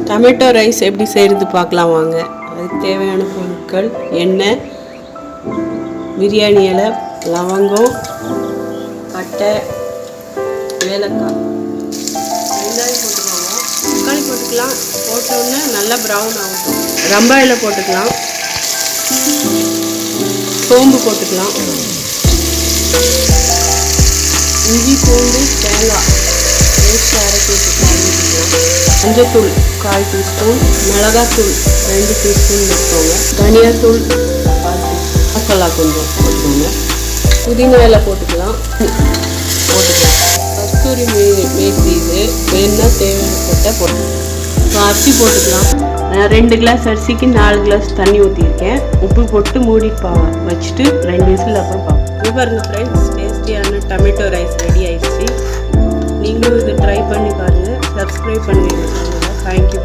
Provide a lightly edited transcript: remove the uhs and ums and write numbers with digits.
Tomato rice எப்படி செய்கிறது பார்க்கலாம் வாங்க. அதுக்கு தேவையான பொருட்கள்: எண்ணெய், பிரியாணி இலை, லவங்கம், பட்டை, ஏலக்காய், வெங்காயம் போட்டுக்கோங்க. தக்காளி போட்டுக்கலாம். போட்டோன்னே நல்லா ப்ரௌன் ஆகட்டும். ரம்பா இலை போட்டுக்கலாம். சோம்பு போட்டுக்கலாம். இஞ்சி, பூண்டு, தேங்காய் பேஸ்ட் அரைச்சி ஊற்றிக்கலாம். மஞ்சத்தூள் 1/4 டீஸ்பூன், மிளகாத்தூள் 2 டீஸ்பூன் போட்டுக்கோங்க. தனியாத்தூள் 1/4 டீஸ்பூன், மசாலா கொஞ்சம் போட்டுக்கோங்க. புதினா இலை போட்டுக்கலாம். கஸ்தூரி மேத்தி இது வேணுன்னா தேவைப்பட்ட போட்டுக்கலாம். இப்போ அரிசி போட்டுக்கலாம். நான் 2 கிளாஸ் அரிசிக்கு 4 கிளாஸ் தண்ணி ஊற்றிருக்கேன். உப்பு போட்டு மூடி வச்சுட்டு 2 விசில் அப்புறம் பார்ப்போம். இது பாருங்கள் ஃப்ரெண்ட்ஸ், டேஸ்டியான டொமேட்டோ ரைஸ் ரெடி ஆயிடுச்சு. நீங்களும் இதை ட்ரை பண்ணி பாருங்கள். சப்ஸ்கிரைப் பண்ணுங்கள். தேங்க்யூ.